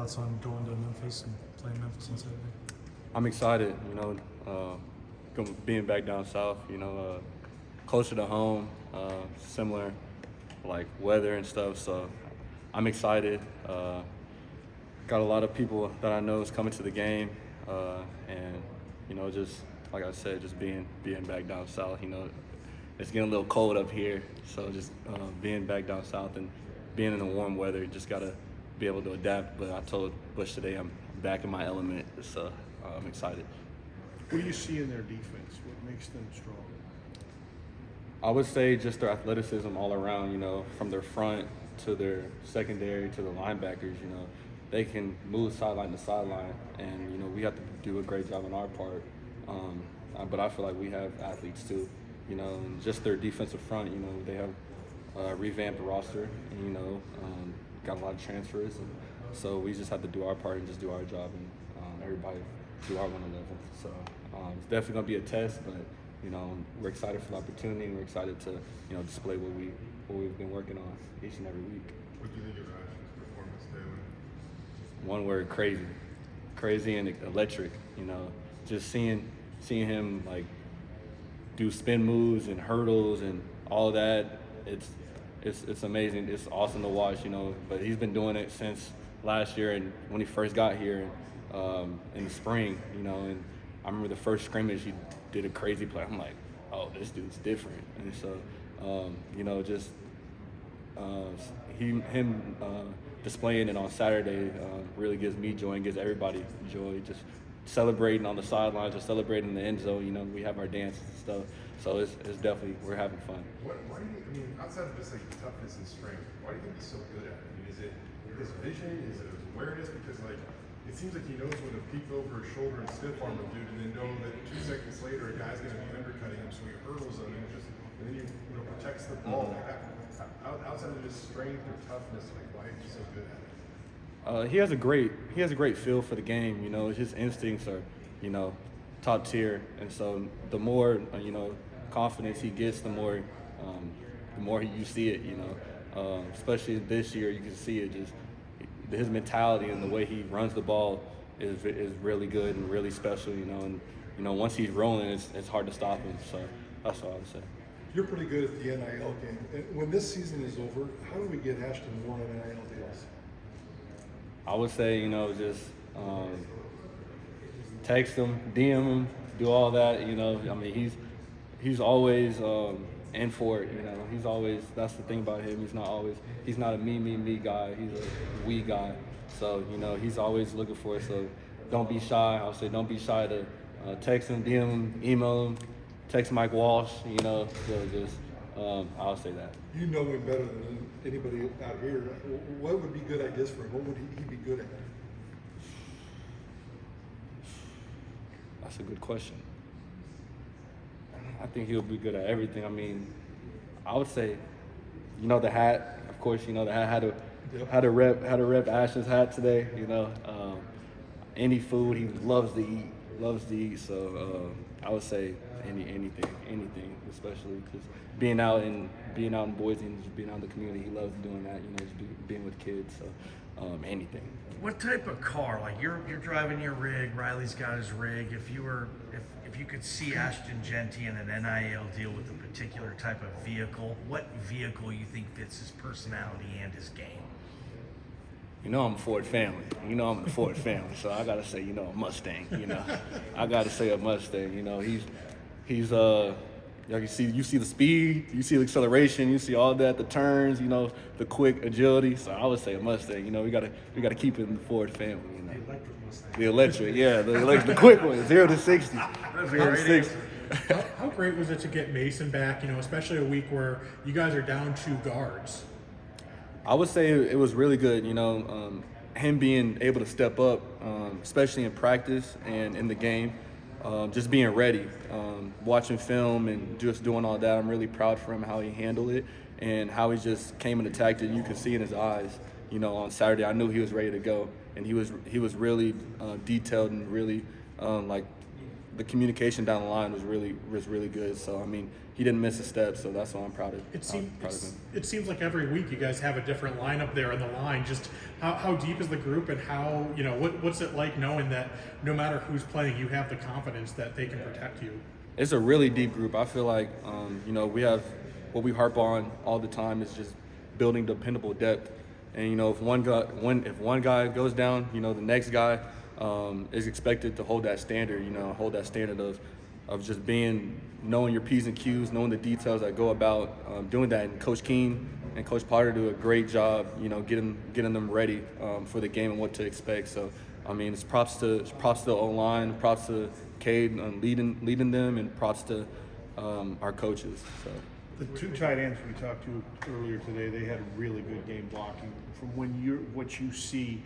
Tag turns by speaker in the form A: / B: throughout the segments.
A: Thoughts on going to Memphis and playing Memphis on Saturday?
B: I'm excited, being back down south, closer to home, similar like weather and stuff. So I'm excited. Got a lot of people that I know is coming to the game, and just like I said, just being back down south. It's getting a little cold up here, so just being back down south and being in the warm weather, just gotta be able to adapt. But I told Bush today I'm back in my element, so I'm excited.
C: What do you see in their defense? What makes them strong?
B: I would say just their athleticism all around, from their front to their secondary to the linebackers, they can move sideline to sideline, and, we have to do a great job on our part. But I feel like we have athletes too, and just their defensive front, they have revamped the roster, and, got a lot of transfers. And so we just have to do our part and just do our job, and everybody do our 111. So it's definitely going to be a test, but we're excited for the opportunity, and we're excited to display what we've been working on each and every week.
D: What do you think of Ashton's performance, Taylen?
B: One word: crazy and electric. Just seeing him like do spin moves and hurdles and all that. It's amazing. It's awesome to watch. But he's been doing it since last year, and when he first got here in the spring. And I remember the first scrimmage, he did a crazy play. I'm like, oh, this dude's different. And so, him displaying it on Saturday really gives me joy and gives everybody joy. Just celebrating on the sidelines or celebrating in the end zone. We have our dances and stuff. So it's definitely, we're having fun.
D: Why do you, outside of just like toughness and strength, why do you think he's so good at it? Is it his vision? Is it his awareness? Because it seems like he knows when to peek over his shoulder and stiff arm a dude, and then know that 2 seconds later a guy's going to be undercutting him, so he hurdles him and then he protects the ball. Outside of just strength or toughness, why is he so good at it?
B: He has a great feel for the game. His instincts are, top tier, and so the more confidence he gets, the more you see it. Especially this year, you can see it. Just his mentality and the way he runs the ball is really good and really special. And once he's rolling, it's hard to stop him. So that's all I would say.
C: You're pretty good at the NIL game. And when this season is over, how do we get Ashton more on NIL deals?
B: I would say, just text him, DM him, do all that. He's always in for it. He's always. That's the thing about him. He's not a me guy. He's a we guy. So he's always looking for it. So don't be shy. I'll say don't be shy to text him, DM him, email him, text Mike Walsh. So just I'll say that.
C: You know him better than anybody out here. What would be good ideas for him? What would he be good at?
B: That's a good question. I think he'll be good at everything. I would say, the hat. Of course, the hat had to rep Ashton's hat today. Any food he loves to eat. So I would say anything, especially because being out in Boise and just being out in the community, he loves doing that. Just being with kids. So anything.
E: What type of car? Like you're driving your rig, Riley's got his rig. If you could see Ashton Jeanty in an NIL deal with a particular type of vehicle, what vehicle you think fits his personality and his game?
B: I'm a Ford family. I'm in the Ford family, so I gotta say, a Mustang. I gotta say a Mustang. He's you see the speed, you see the acceleration, you see all that, the turns, the quick agility. So I would say a Mustang. We gotta keep it in the Ford family.
A: The electric Mustang.
B: The electric, yeah, the quick one, 0 to 60. 0 to 60.
F: How great was it to get Mason back, especially a week where you guys are down 2 guards?
B: I would say it was really good, him being able to step up, especially in practice and in the game, just being ready, watching film and just doing all that. I'm really proud for him, how he handled it and how he just came and attacked it. You could see in his eyes, on Saturday, I knew he was ready to go, and he was really detailed and really the communication down the line was really good. So I mean, he didn't miss a step, so that's why I'm proud of.
F: It seems like every week you guys have a different lineup there in the line. Just how deep is the group, and how, you know, what's it like knowing that no matter who's playing, you have the confidence that they can protect you?
B: It's a really deep group. I feel like you know, we have what we harp on all the time is just building dependable depth. And you know, if one guy goes down, you know, the next guy is expected to hold that standard. You know, hold that standard of just knowing your P's and Q's, knowing the details that go about doing that. And Coach Keene and Coach Potter do a great job, you know, getting them ready for the game and what to expect. So I mean, it's props to the O-line, props to Cade on leading them, and props to our coaches. So.
G: The two tight ends we talked to earlier today, they had really good game blocking. From what you see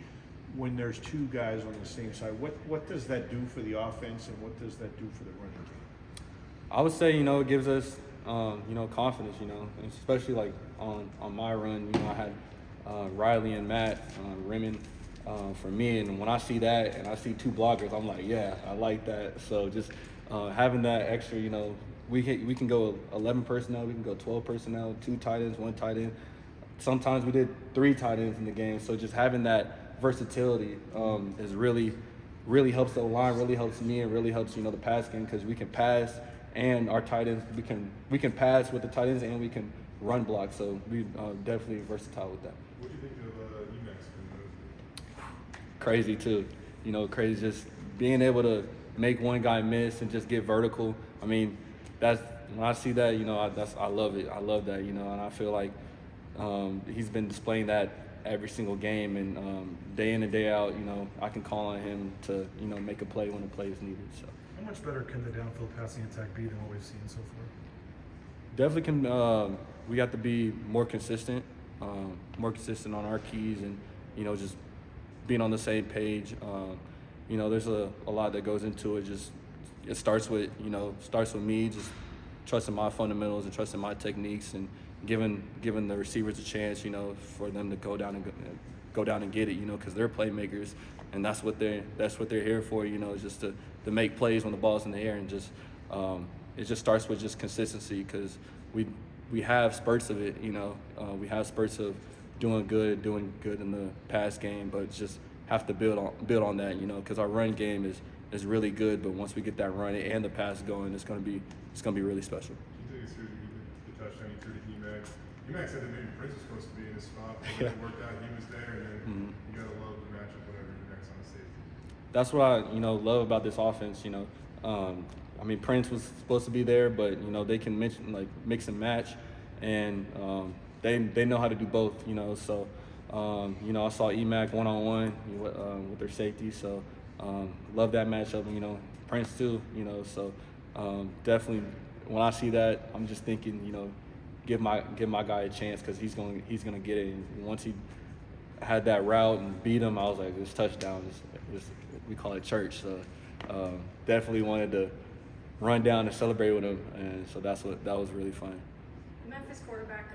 G: when there's two guys on the same side, what does that do for the offense, and what does that do for the running game?
B: I would say, you know, it gives us, you know, confidence, you know, and especially like on my run, you know, I had Riley and Matt rimming for me, and when I see that and I see two blockers, I'm like, yeah, I like that. So just having that extra, you know, we can go 11 personnel, we can go 12 personnel, 2 tight ends, 1 tight end. Sometimes we did 3 tight ends in the game. So just having that versatility is really helps the line, really helps me, and really helps, you know, the pass game, because we can pass, and our tight ends, we can pass with the tight ends, and we can run block. So we definitely versatile with that.
D: What do you think of Emacs?
B: Crazy too, you know, crazy just being able to make one guy miss and just get vertical. I mean, that's when I see that, you know, I love it. I love that, you know, and I feel like he's been displaying that every single game, and day in and day out, you know, I can call on him to, you know, make a play when a play is needed. So
A: How much better can the downfield passing attack be than what we've seen so far?
B: definitely can. We have to be more consistent on our keys, and, you know, just being on the same page. You know, there's a lot that goes into it. Just it starts with me just trusting my fundamentals and trusting my techniques, and giving the receivers a chance, you know, for them to go down and get it, you know, because they're playmakers, and that's what they're here for, you know, is just to make plays when the ball's in the air. And just it just starts with just consistency, because we have spurts of it, you know, we have spurts of doing good in the pass game, but just have to build on that, you know, because our run game is really good, but once we get that run and the pass going, it's gonna be really special.
D: Do you think it's through the touchdown he threw to Emacs? Emacs said that maybe Prince was supposed to be in his spot, but when it worked out, he was there, and then you gotta love the matchup whenever Emacs on the safety.
B: That's what I, you know, love about this offense, you know. I mean, Prince was supposed to be there, but, you know, they can mix and match, and they know how to do both, you know. So, you know, I saw Emac one-on-one with their safety, so love that matchup, you know. Prince too, you know. So definitely, when I see that, I'm just thinking, you know, give my guy a chance, because he's gonna get it. And once he had that route and beat him, I was like, this touchdown is we call it church. So definitely wanted to run down and celebrate with him, and so that was really fun.
H: Memphis quarterback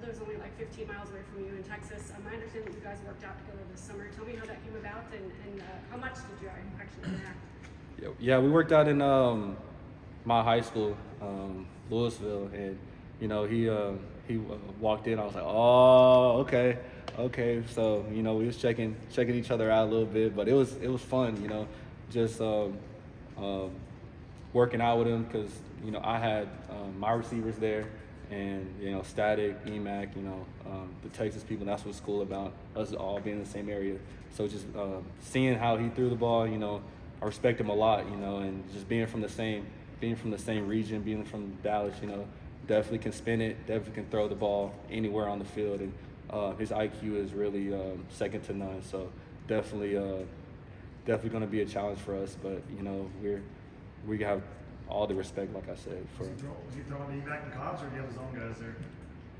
H: lives only like 15 miles away from you in Texas. I understand that you guys worked out together this summer. Tell me how that came about, and how much did you actually interact?
B: Yeah, we worked out in my high school, Louisville, and, you know, he walked in. I was like, oh, okay. So, you know, we was checking each other out a little bit, but it was fun, you know, just working out with him, because, you know, I had my receivers there, and, you know, Static, EMAC, you know, the Texas people. That's what's cool about us all being in the same area. So just seeing how he threw the ball, you know, I respect him a lot, you know, and just being from the same region, being from Dallas, you know, definitely can spin it, definitely can throw the ball anywhere on the field, and his IQ is really second to none. So definitely going to be a challenge for us, but, you know, we have all the respect, like I said.
E: Was he throwing Emac and Cobbs, or do you have his own guys there?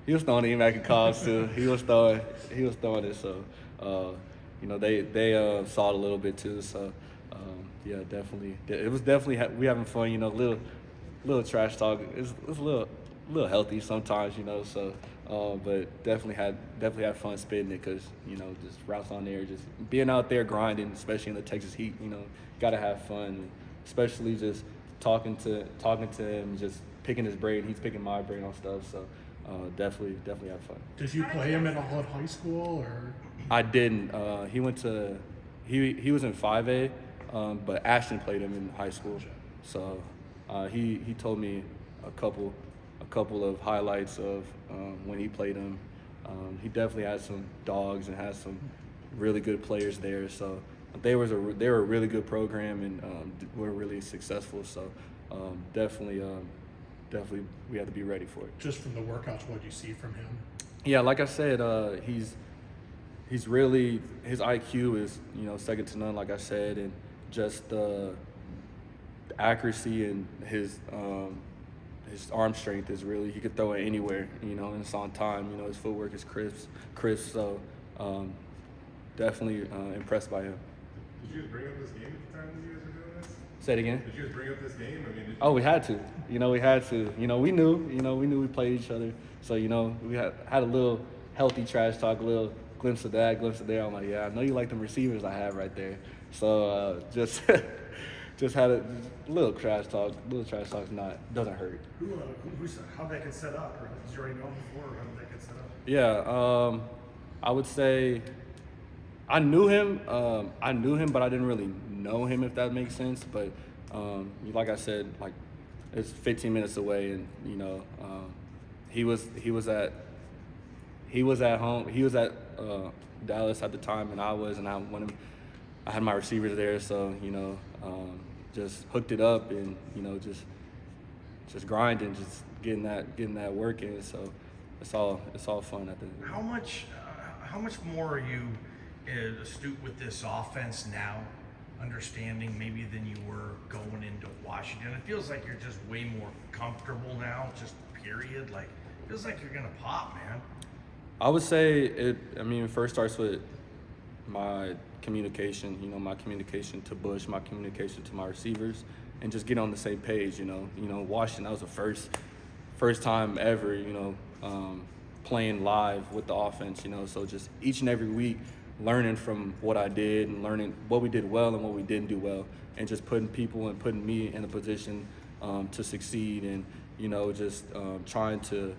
B: He was throwing Emac and Cobbs too. He was throwing it. So you know, they saw it a little bit too. So yeah, definitely. It was definitely we having fun. You know, little trash talk. It's a little healthy sometimes. You know, so but definitely had fun spitting it, because, you know, just routes on there, just being out there grinding, especially in the Texas heat. You know, gotta have fun, especially just talking to him, just picking his brain. He's picking my brain on stuff. So definitely have fun.
F: Did you play him at all at high school or?
B: I didn't. He went to he was in 5A, but Ashton played him in high school. So he told me a couple of highlights of when he played him. He definitely had some dogs and has some really good players there. So they were a really good program and were really successful. So definitely we have to be ready for it.
F: Just from the workouts, what do you see from him?
B: Yeah, like I said, he's really, his IQ is, second to none, like I said, and just the accuracy and his arm strength is really, he could throw it anywhere, and it's on time. His footwork is crisp. So definitely impressed by him.
D: Did you guys bring up this game at the time that you guys were doing this?
B: Say it again.
D: Did you guys bring up this game? I mean,
B: Oh, we had to. We had to. We knew we played each other. So, we had a little healthy trash talk, a little glimpse of that, glimpse of there. I'm like, yeah, I know you like them receivers I have right there. So just had a little trash talk. Doesn't hurt.
A: How'd that get set up? Or did you already know before? Or how did that get set up?
B: Yeah, I would say I knew him, but I didn't really know him, if that makes sense. But like I said, like it's 15 minutes away, and he was at home. He was at Dallas at the time, and I had my receivers there, so just hooked it up, and just grinding, just getting that work in. So it's all fun at the end.
E: How much more are you astute with this offense now, understanding maybe than you were going into Washington? It feels like you're just way more comfortable now, just period. Like, it feels like you're gonna pop, man.
B: I would say it first starts with my communication, my communication to Bush, my communication to my receivers, and just get on the same page. Washington, that was the first time ever, playing live with the offense, so just each and every week learning from what I did and learning what we did well and what we didn't do well, and just putting people and putting me in a position to succeed, and just trying to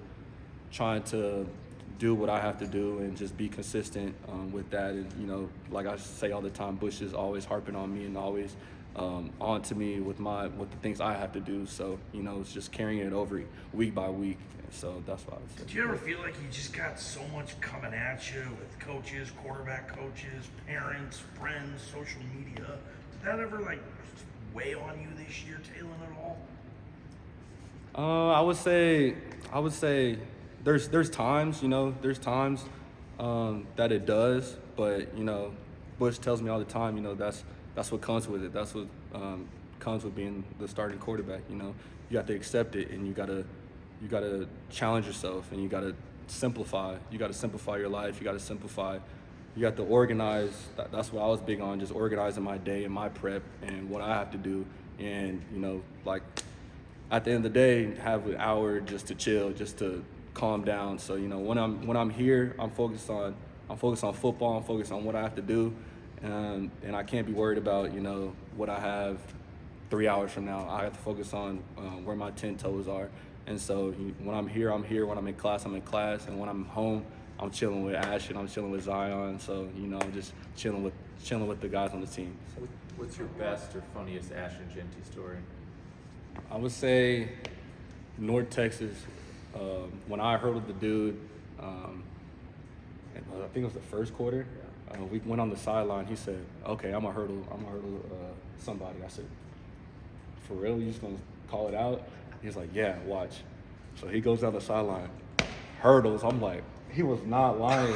B: do what I have to do and just be consistent with that. And like I say all the time, Bush is always harping on me and always on to me with the things I have to do. So it's just carrying it over week by week. So that's why I would say.
E: Did you ever feel like you just got so much coming at you with coaches, quarterback coaches, parents, friends, social media? Did that ever weigh on you this year, Taylen, at all?
B: I would say there's times, that it does, but Bush tells me all the time, that's what comes with it. That's what comes with being the starting quarterback. You have to accept it, and you gotta challenge yourself, and you gotta simplify. You gotta simplify your life. You got to organize. That's what I was big on, just organizing my day and my prep and what I have to do. And at the end of the day, have an hour just to chill, just to calm down. So when I'm here, I'm focused on football. I'm focused on what I have to do, and I can't be worried about what I have 3 hours from now. I have to focus on where my 10 toes are. And so when I'm here, I'm here. When I'm in class, I'm in class. And when I'm home, I'm chilling with Ashton. I'm chilling with Zion. So I'm just chilling with the guys on the team.
I: So what's your best or funniest Ashton Jeanty story?
B: I would say North Texas. When I hurdled the dude, I think it was the first quarter. We went on the sideline. He said, "Okay, I'm gonna hurdle somebody." I said, "For real? You just gonna call it out?" He's like, "Yeah, watch." So he goes down the sideline, hurdles. I'm like, he was not lying.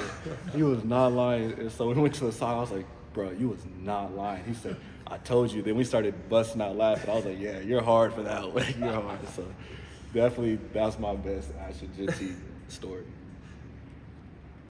B: He was not lying. And so we went to the side. I was like, "Bro, you was not lying." He said, "I told you." Then we started busting out laughing. I was like, "Yeah, you're hard for that one. You're hard." So definitely, that's my best Ashton Jeanty story.